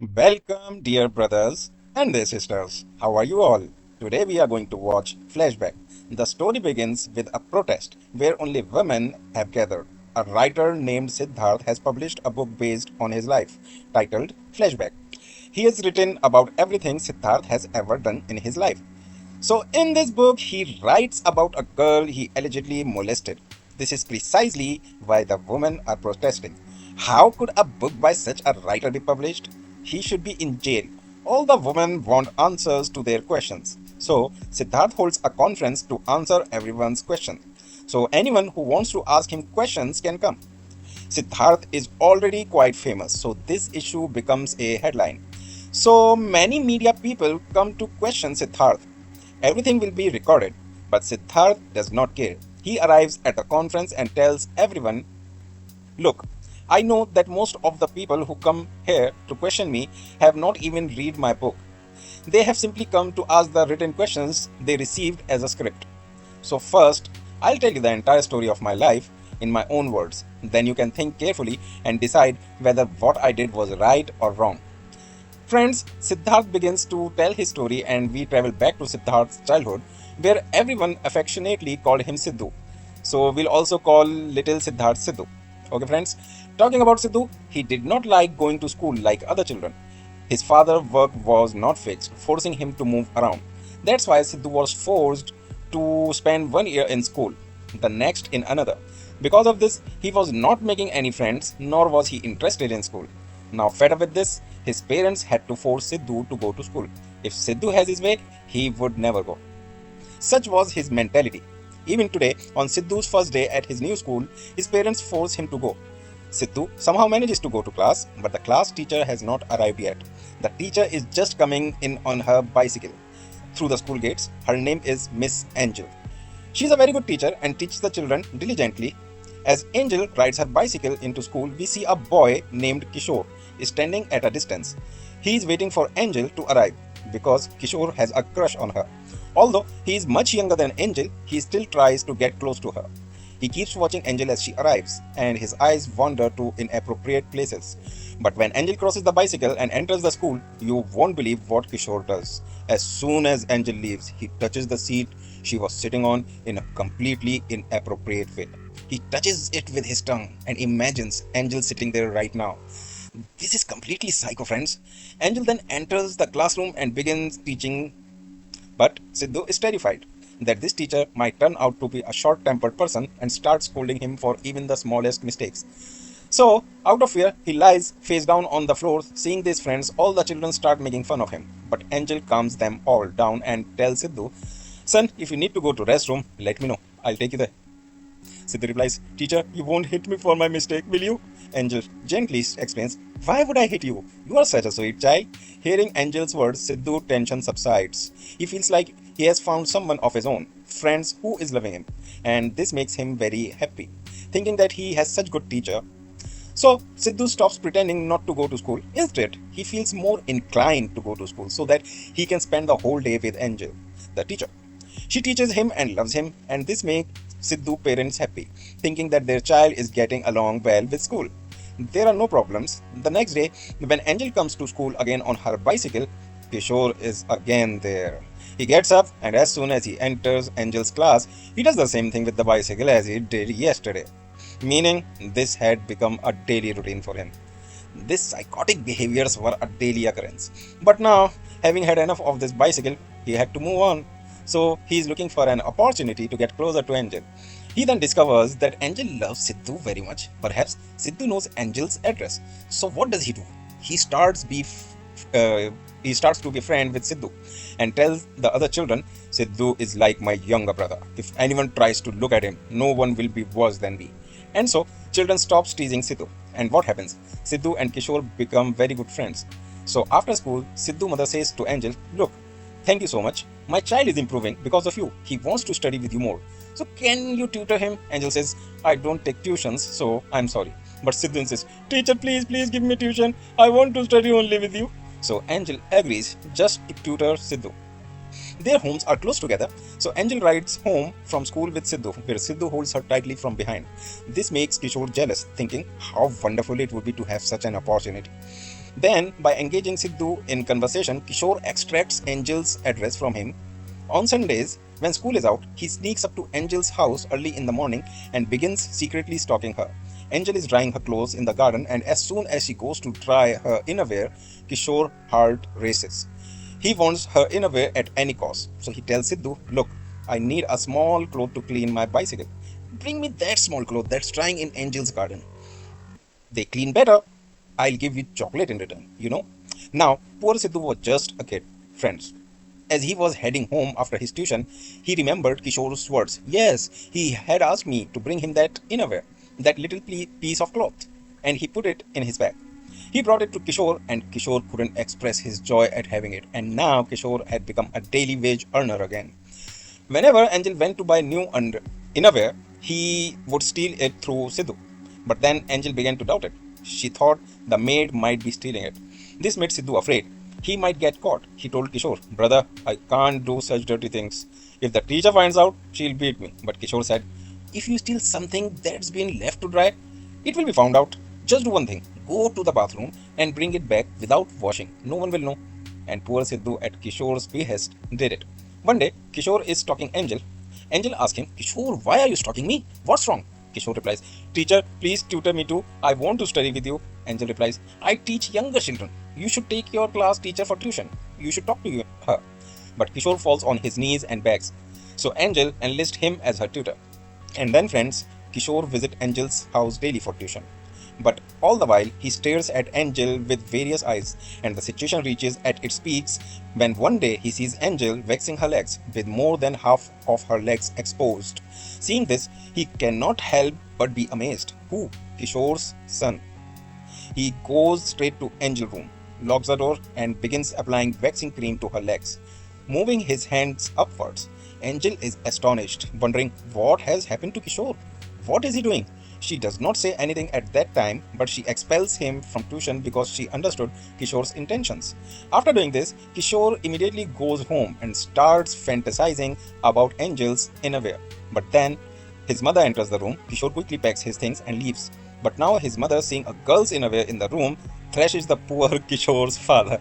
Welcome, dear brothers and their sisters. How are you all? Today we are going to watch Flashback. The story begins with a protest where only women have gathered. A writer named Siddharth has published a book based on his life, titled Flashback. He has written about everything Siddharth has ever done in his life. So, in this book, he writes about a girl he allegedly molested. This is precisely why the women are protesting. How could a book by such a writer be published? He should be in jail. All the women want answers to their questions. So, Siddharth holds a conference to answer everyone's questions. So, anyone who wants to ask him questions can come. Siddharth is already quite famous, so this issue becomes a headline. So many media people come to question Siddharth. Everything will be recorded, but Siddharth does not care. He arrives at the conference and tells everyone, "Look, I know that most of the people who come here to question me have not even read my book. They have simply come to ask the written questions they received as a script. So, first, I'll tell you the entire story of my life in my own words. Then you can think carefully and decide whether what I did was right or wrong." Friends, Siddharth begins to tell his story, and we travel back to Siddharth's childhood, where everyone affectionately called him Sidhu. So we'll also call little Siddharth Sidhu. Okay, friends? Talking about Sidhu, he did not like going to school like other children. His father's work was not fixed, forcing him to move around. That's why Sidhu was forced to spend 1 year in school, the next in another. Because of this, he was not making any friends, nor was he interested in school. Now, fed up with this, his parents had to force Sidhu to go to school. If Sidhu has his way, he would never go. Such was his mentality. Even today, on Sidhu's first day at his new school, his parents force him to go. Sidhu somehow manages to go to class, but the class teacher has not arrived yet. The teacher is just coming in on her bicycle through the school gates. Her name is Miss Angel. She is a very good teacher and teaches the children diligently. As Angel rides her bicycle into school, we see a boy named Kishore standing at a distance. He is waiting for Angel to arrive because Kishore has a crush on her. Although he is much younger than Angel, he still tries to get close to her. He keeps watching Angel as she arrives, and his eyes wander to inappropriate places. But when Angel crosses the bicycle and enters the school, you won't believe what Kishore does. As soon as Angel leaves, he touches the seat she was sitting on in a completely inappropriate way. He touches it with his tongue and imagines Angel sitting there right now. This is completely psycho, friends. Angel then enters the classroom and begins teaching, but Sidhu is terrified that this teacher might turn out to be a short tempered person and start scolding him for even the smallest mistakes. So, out of fear, he lies face down on the floor. Seeing these friends, all the children start making fun of him. But Angel calms them all down and tells Sidhu, "Son, if you need to go to restroom, let me know. I'll take you there." Sidhu replies, "Teacher, you won't hit me for my mistake, will you?" Angel gently explains, "Why would I hit you? You are such a sweet child." Hearing Angel's words, Sidhu's tension subsides. He feels like he has found someone of his own, friends who is loving him, and this makes him very happy, thinking that he has such good teacher. So Sidhu stops pretending not to go to school. Instead, he feels more inclined to go to school so that he can spend the whole day with Angel, the teacher. She teaches him and loves him, and this makes Sidhu parents happy, thinking that their child is getting along well with school. There are no problems. The next day, when Angel comes to school again on her bicycle, Kishore is again there. He gets up, and as soon as he enters Angel's class, he does the same thing with the bicycle as he did yesterday. Meaning, this had become a daily routine for him. These psychotic behaviors were a daily occurrence. But now, having had enough of this bicycle, he had to move on. So he is looking for an opportunity to get closer to Angel. He then discovers that Angel loves Sidhu very much. Perhaps Sidhu knows Angel's address. So what does he do? He starts uh, he starts to be friend with Sidhu and tells the other children, "Sidhu is like my younger brother. If anyone tries to look at him, no one will be worse than me." And so children stops teasing Sidhu. And what happens? Sidhu and Kishore become very good friends. So after school, Sidhu mother says to Angel, "Look, thank you so much. My child is improving because of you. He wants to study with you more. So can you tutor him?" Angel says, "I don't take tuitions, so I'm sorry." But Sidhu insists, "Teacher, please give me tuition. I want to study only with you." So Angel agrees just to tutor Sidhu. Their homes are close together, so Angel rides home from school with Sidhu, where Sidhu holds her tightly from behind. This makes Kishore jealous, thinking how wonderful it would be to have such an opportunity. Then, by engaging Sidhu in conversation, Kishore extracts Angel's address from him. On Sundays, when school is out, he sneaks up to Angel's house early in the morning and begins secretly stalking her. Angel is drying her clothes in the garden, and as soon as she goes to dry her innerwear, Kishore's heart races. He wants her innerwear at any cost. So he tells Sidhu, "Look, I need a small cloth to clean my bicycle. Bring me that small cloth that's drying in Angel's garden. They clean better. I'll give you chocolate in return. Now, poor Sidhu was just a kid, friends. As he was heading home after his tuition, he remembered Kishore's words. Yes, he had asked me to bring him that innerwear, that little piece of cloth, and he put it in his bag. He brought it to Kishore, and Kishore couldn't express his joy at having it, and now Kishore had become a daily wage earner again. Whenever Angel went to buy new innerwear, he would steal it through Sidhu. But then Angel began to doubt it. She thought the maid might be stealing it. This made Sidhu afraid. He might get caught. He told Kishore, "Brother, I can't do such dirty things. If the teacher finds out, she'll beat me." But Kishore said, "If you steal something that's been left to dry, it will be found out. Just do one thing. Go to the bathroom and bring it back without washing. No one will know." And poor Sidhu, at Kishore's behest, did it. One day, Kishore is stalking Angel. Angel asks him, "Kishore, why are you stalking me? What's wrong?" Kishore replies, "Teacher, please tutor me too. I want to study with you." Angel replies, "I teach younger children. You should take your class teacher for tuition. You should talk to her." But Kishore falls on his knees and begs. So Angel enlists him as her tutor. And then, friends, Kishore visits Angel's house daily for tuition. But all the while, he stares at Angel with various eyes, and the situation reaches at its peaks when one day he sees Angel waxing her legs, with more than half of her legs exposed. Seeing this, he cannot help but be amazed. Who? Kishore's son. He goes straight to Angel's room, locks the door, and begins applying waxing cream to her legs, moving his hands upwards. Angel is astonished, wondering what has happened to Kishore. What is he doing? She does not say anything at that time, but she expels him from tuition because she understood Kishore's intentions. After doing this, Kishore immediately goes home and starts fantasizing about Angel's innerwear. But then his mother enters the room. Kishore quickly packs his things and leaves. But now his mother, seeing a girl's innerwear in the room, thrashes the poor Kishore's father.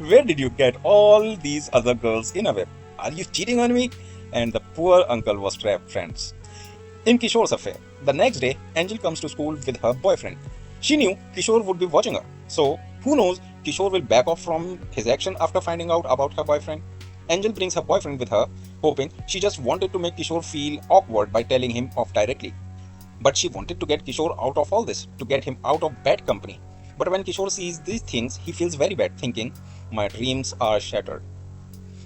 "Where did you get all these other girls' innerwear? Are you cheating on me?" And the poor uncle was trapped, friends, in Kishore's affair. The next day, Angel comes to school with her boyfriend. She knew Kishore would be watching her, so who knows, Kishore will back off from his action after finding out about her boyfriend. Angel brings her boyfriend with her, hoping she just wanted to make Kishore feel awkward by telling him off directly. But she wanted to get Kishore out of all this, to get him out of bad company. But when Kishore sees these things, he feels very bad, thinking, "My dreams are shattered.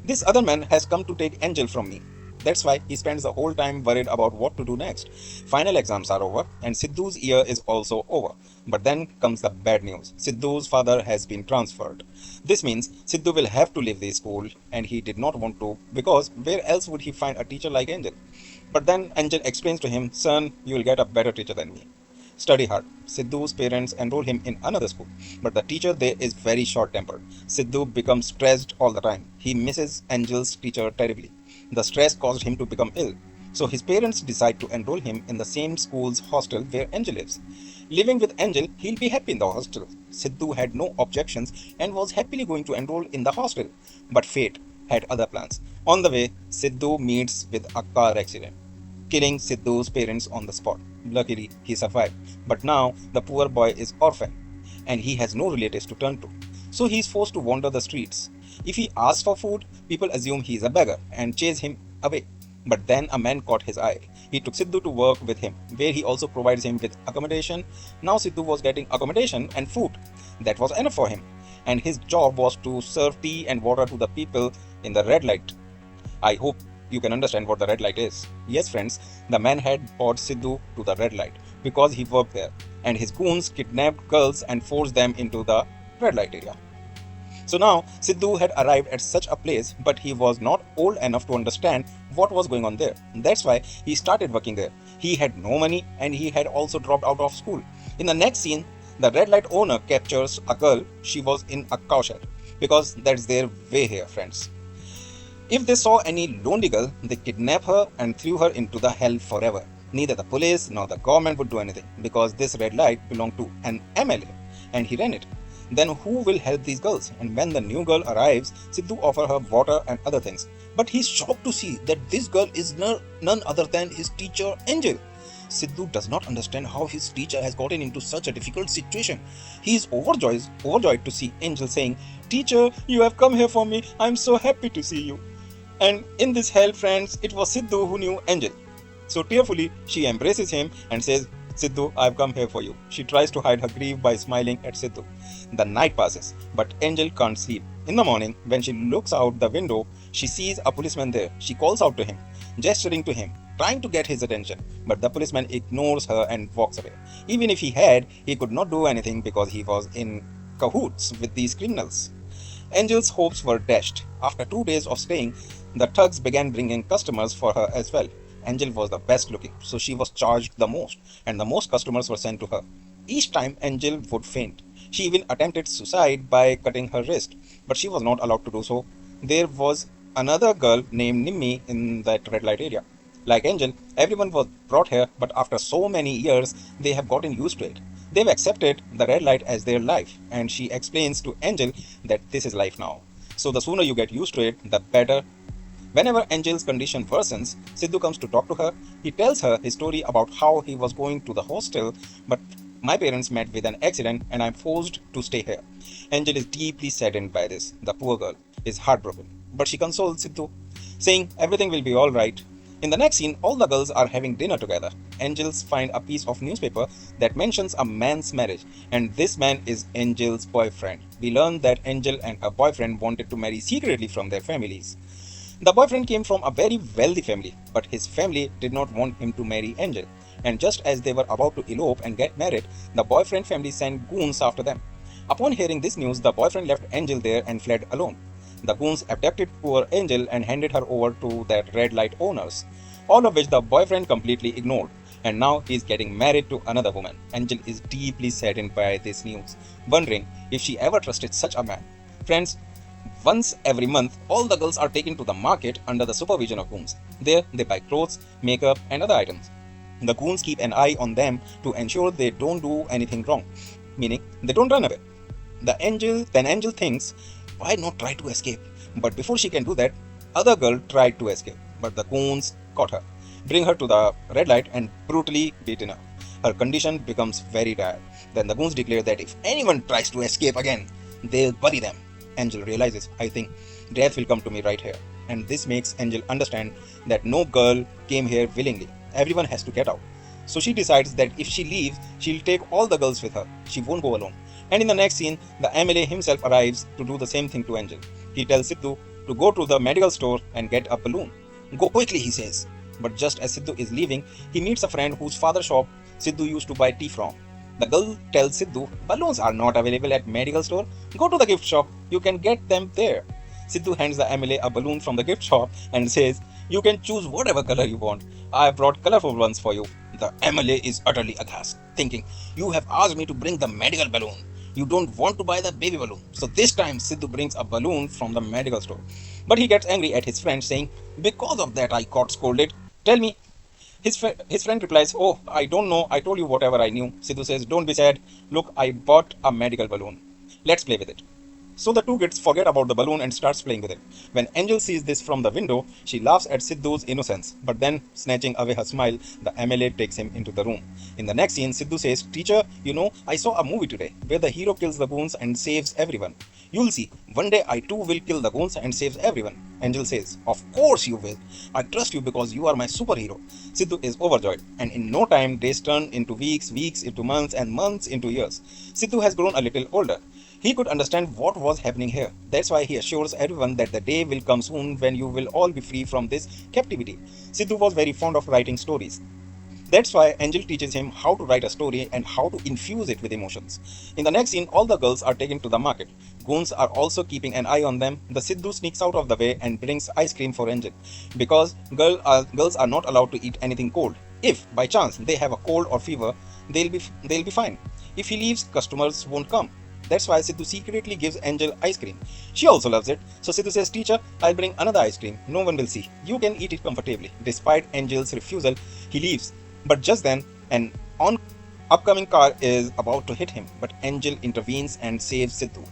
This other man has come to take Angel from me." That's why he spends the whole time worried about what to do next. Final exams are over, and Sidhu's year is also over. But then comes the bad news. Sidhu's father has been transferred. This means Sidhu will have to leave the school, and he did not want to, because where else would he find a teacher like Angel? But then Angel explains to him, "Son, you will get a better teacher than me. Study hard." Sidhu's parents enroll him in another school, but the teacher there is very short-tempered. Sidhu becomes stressed all the time. He misses Angel's teacher terribly. The stress caused him to become ill, so his parents decide to enroll him in the same school's hostel where Angel lives. Living with Angel, he'll be happy in the hostel. Sidhu had no objections and was happily going to enroll in the hostel. But fate had other plans. On the way, Sidhu meets with a car accident, killing Sidhu's parents on the spot. Luckily, he survived. But now, the poor boy is orphaned, and he has no relatives to turn to. So he is forced to wander the streets. If he asks for food, people assume he is a beggar and chase him away. But then a man caught his eye. He took Sidhu to work with him, where he also provides him with accommodation. Now Sidhu was getting accommodation and food. That was enough for him. And his job was to serve tea and water to the people in the red light. I hope you can understand what the red light is. Yes, friends, the man had brought Sidhu to the red light because he worked there, and his goons kidnapped girls and forced them into the red light area. So now Sidhu had arrived at such a place, but he was not old enough to understand what was going on there. That's why he started working there. He had no money, and he had also dropped out of school. In the next scene, the red light owner captures a girl. She was in a cowshed, because that's their way here, friends. If they saw any lonely girl, they kidnapped her and threw her into the hell forever. Neither the police nor the government would do anything, because this red light belonged to an MLA, and he ran it. Then who will help these girls? And when the new girl arrives, Sidhu offers her water and other things. But he's shocked to see that this girl is none other than his teacher Angel. Sidhu does not understand how his teacher has gotten into such a difficult situation. He is overjoyed to see Angel saying, "Teacher, you have come here for me. I am so happy to see you." And in this hell, friends, it was Sidhu who knew Angel. So tearfully, she embraces him and says, "Sidhu, I've come here for you." She tries to hide her grief by smiling at Sidhu. The night passes, but Angel can't sleep. In the morning, when she looks out the window, she sees a policeman there. She calls out to him, gesturing to him, trying to get his attention. But the policeman ignores her and walks away. Even if he had, he could not do anything because he was in cahoots with these criminals. Angel's hopes were dashed. After 2 days of staying, the thugs began bringing customers for her as well. Angel was the best looking, so she was charged the most, and the most customers were sent to her. Each time, Angel would faint. She even attempted suicide by cutting her wrist, but she was not allowed to do so. There was another girl named Nimmi in that red light area. Like Angel, everyone was brought here, but after so many years, they have gotten used to it. They've accepted the red light as their life, and she explains to Angel that this is life now. So the sooner you get used to it, the better. Whenever Angel's condition worsens, Sidhu comes to talk to her. He tells her his story about how he was going to the hostel, but my parents met with an accident and I'm forced to stay here. Angel is deeply saddened by this. The poor girl is heartbroken, but she consoles Sidhu, saying everything will be alright. In the next scene, all the girls are having dinner together. Angels find a piece of newspaper that mentions a man's marriage, and this man is Angel's boyfriend. We learn that Angel and her boyfriend wanted to marry secretly from their families. The boyfriend came from a very wealthy family, but his family did not want him to marry Angel. And just as they were about to elope and get married, the boyfriend family sent goons after them. Upon hearing this news, the boyfriend left Angel there and fled alone. The goons abducted poor Angel and handed her over to their red light owners, all of which the boyfriend completely ignored. And now he is getting married to another woman. Angel is deeply saddened by this news, wondering if she ever trusted such a man. Friends, once every month, all the girls are taken to the market under the supervision of goons. There, they buy clothes, makeup, and other items. The goons keep an eye on them to ensure they don't do anything wrong, meaning they don't run away. Then Angel thinks, why not try to escape? But before she can do that, other girl tried to escape, but the goons caught her, bring her to the red light and brutally beaten her. Her condition becomes very dire. Then the goons declare that if anyone tries to escape again, they'll bury them. Angel realizes, I think death will come to me right here. And this makes Angel understand that no girl came here willingly. Everyone has to get out. So she decides that if she leaves, she'll take all the girls with her. She won't go alone. And in the next scene, the MLA himself arrives to do the same thing to Angel. He tells Sidhu to go to the medical store and get a balloon. Go quickly, he says. But just as Sidhu is leaving, he meets a friend whose father's shop Sidhu used to buy tea from. The girl tells Sidhu, balloons are not available at medical store. Go to the gift shop. You can get them there. Sidhu hands the MLA a balloon from the gift shop and says, you can choose whatever color you want. I have brought colorful ones for you. The MLA is utterly aghast, thinking, you have asked me to bring the medical balloon. You don't want to buy the baby balloon. So this time Sidhu brings a balloon from the medical store. But he gets angry at his friend, saying, because of that I got scolded. Tell me. His friend replies, oh, I don't know. I told you whatever I knew. Sidhu says, don't be sad. Look, I bought a medical balloon. Let's play with it. So the two kids forget about the balloon and starts playing with it. When Angel sees this from the window, she laughs at Sidhu's innocence. But then, snatching away her smile, the MLA takes him into the room. In the next scene, Sidhu says, teacher, you know, I saw a movie today where the hero kills the goons and saves everyone. You'll see, one day I too will kill the goons and save everyone. Angel says, of course you will. I trust you because you are my superhero. Sidhu is overjoyed, and in no time, days turn into weeks, weeks into months, and months into years. Sidhu has grown a little older. He could understand what was happening here. That's why he assures everyone that the day will come soon when you will all be free from this captivity. Sidhu was very fond of writing stories. That's why Angel teaches him how to write a story and how to infuse it with emotions. In the next scene, all the girls are taken to the market. Goons are also keeping an eye on them. The Sidhu sneaks out of the way and brings ice cream for Angel, because girls are not allowed to eat anything cold. If, by chance, they have a cold or fever, they'll be fine. If he leaves, customers won't come. That's why Sidhu secretly gives Angel ice cream. She also loves it. So Sidhu says, teacher, I'll bring another ice cream. No one will see. You can eat it comfortably. Despite Angel's refusal, he leaves. But just then, an Upcoming car is about to hit him, but Angel intervenes and saves Sidhu.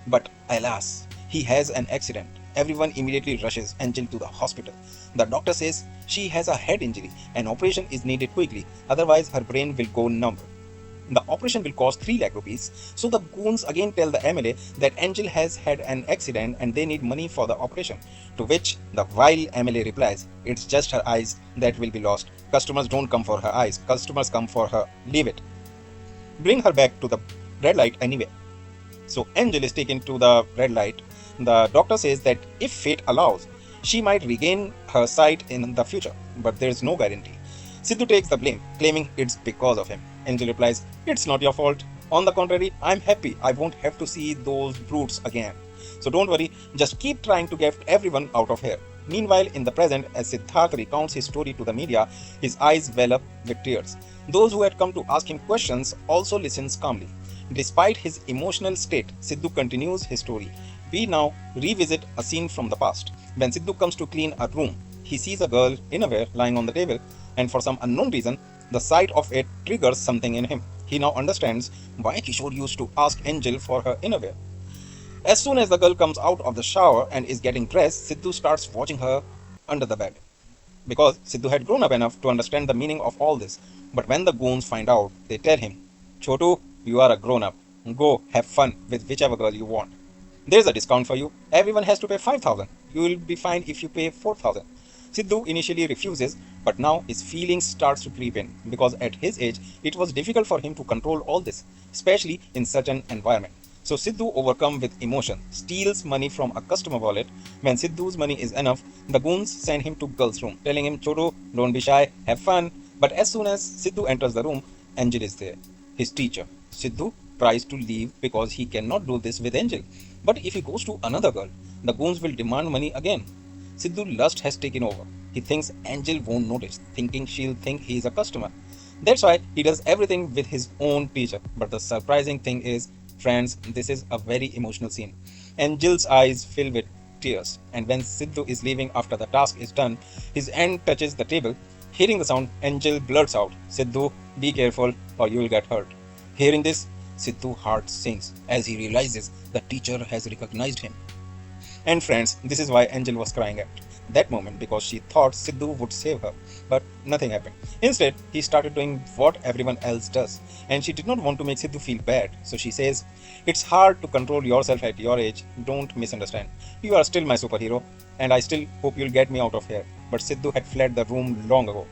But alas, he has an accident. Everyone immediately rushes Angel to the hospital. The doctor says she has a head injury. An operation is needed quickly, otherwise her brain will go numb. The operation will cost 3 lakh rupees. So the goons again tell the MLA that Angel has had an accident and they need money for the operation. To which the vile MLA replies, "It's just her eyes that will be lost. Customers don't come for her eyes. Customers come for her. Leave it. Bring her back to the red light anyway." So Angel is taken to the red light. The doctor says that if fate allows, she might regain her sight in the future, but there is no guarantee. Sidhu takes the blame, claiming it's because of him. Angel replies, "It's not your fault. On the contrary, I'm happy I won't have to see those brutes again. So don't worry, just keep trying to get everyone out of here." Meanwhile, in the present, as Siddharth recounts his story to the media, his eyes well up with tears. Those who had come to ask him questions also listens calmly. Despite his emotional state, Sidhu continues his story. We now revisit a scene from the past. When Sidhu comes to clean a room, he sees a girl innerwear lying on the table, and for some unknown reason, the sight of it triggers something in him. He now understands why Kishore used to ask Angel for her innerwear. As soon as the girl comes out of the shower and is getting dressed, Sidhu starts watching her under the bed. Because Sidhu had grown up enough to understand the meaning of all this. But when the goons find out, they tell him, "Chotu, you are a grown up. Go have fun with whichever girl you want. There's a discount for you. Everyone has to pay 5,000. You will be fine if you pay 4,000. Sidhu initially refuses, but now his feelings starts to creep in because at his age it was difficult for him to control all this, especially in such an environment. So Sidhu, overcome with emotion, steals money from a customer wallet. When Sidhu's money is enough, the goons send him to girl's room, telling him, "Chotu, don't be shy, have fun." But as soon as Sidhu enters the room, Angel is there, his teacher. Sidhu tries to leave because he cannot do this with Angel. But if he goes to another girl, the goons will demand money again. Sidhu's lust has taken over. He thinks Angel won't notice, thinking she'll think he's a customer. That's why he does everything with his own teacher. But the surprising thing is, friends, this is a very emotional scene. Angel's eyes fill with tears, and when Sidhu is leaving after the task is done, his hand touches the table. Hearing the sound, Angel blurts out, "Sidhu, be careful or you'll get hurt." Hearing this, Sidhu's heart sinks as he realizes the teacher has recognized him. And friends, this is why Angel was crying at that moment, because she thought Sidhu would save her. But nothing happened. Instead, he started doing what everyone else does. And she did not want to make Sidhu feel bad. So she says, "It's hard to control yourself at your age. Don't misunderstand. You are still my superhero. And I still hope you'll get me out of here." But Sidhu had fled the room long ago.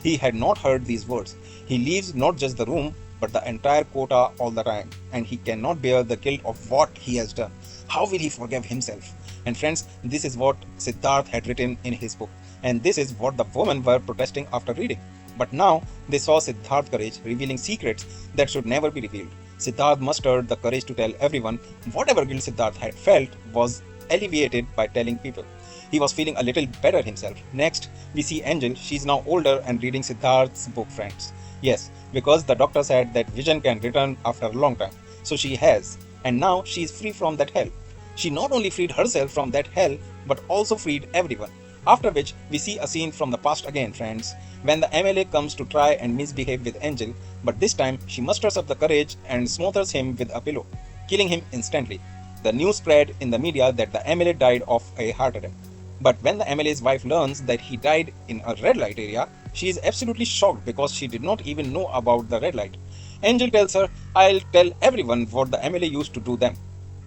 He had not heard these words. He leaves not just the room, but the entire quota all the time. And he cannot bear the guilt of what he has done. How will he forgive himself? And friends, this is what Siddharth had written in his book. And this is what the women were protesting after reading. But now they saw Siddharth's courage revealing secrets that should never be revealed. Siddharth mustered the courage to tell everyone. Whatever guilt Siddharth had felt was alleviated by telling people. He was feeling a little better himself. Next, we see Angel. She's now older and reading Siddharth's book, friends. Yes, because the doctor said that vision can return after a long time. So she has. And now she is free from that hell. She not only freed herself from that hell, but also freed everyone. After which, we see a scene from the past again, friends, when the MLA comes to try and misbehave with Angel, but this time she musters up the courage and smothers him with a pillow, killing him instantly. The news spread in the media that the MLA died of a heart attack. But when the MLA's wife learns that he died in a red light area, she is absolutely shocked because she did not even know about the red light. Angel tells her, "I'll tell everyone what the MLA used to do them.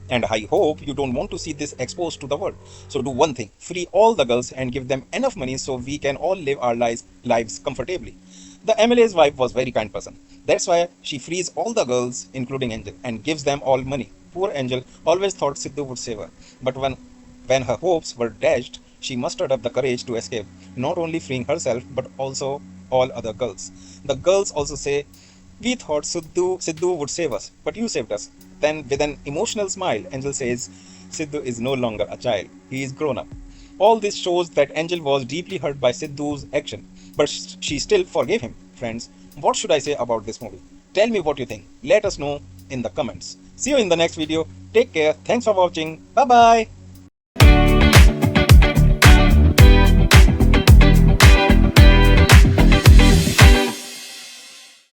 And I hope you don't want to see this exposed to the world. So do one thing, free all the girls and give them enough money so we can all live our lives comfortably." The MLA's wife was a very kind person. That's why she frees all the girls, including Angel, and gives them all money. Poor Angel always thought Sidhu would save her. But when her hopes were dashed, she mustered up the courage to escape, not only freeing herself, but also all other girls. The girls also say, "We thought Sidhu would save us, but you saved us." Then, with an emotional smile, Angel says, "Sidhu is no longer a child. He is grown up." All this shows that Angel was deeply hurt by Sidhu's action, but she still forgave him. Friends, what should I say about this movie? Tell me what you think. Let us know in the comments. See you in the next video. Take care. Thanks for watching. Bye bye.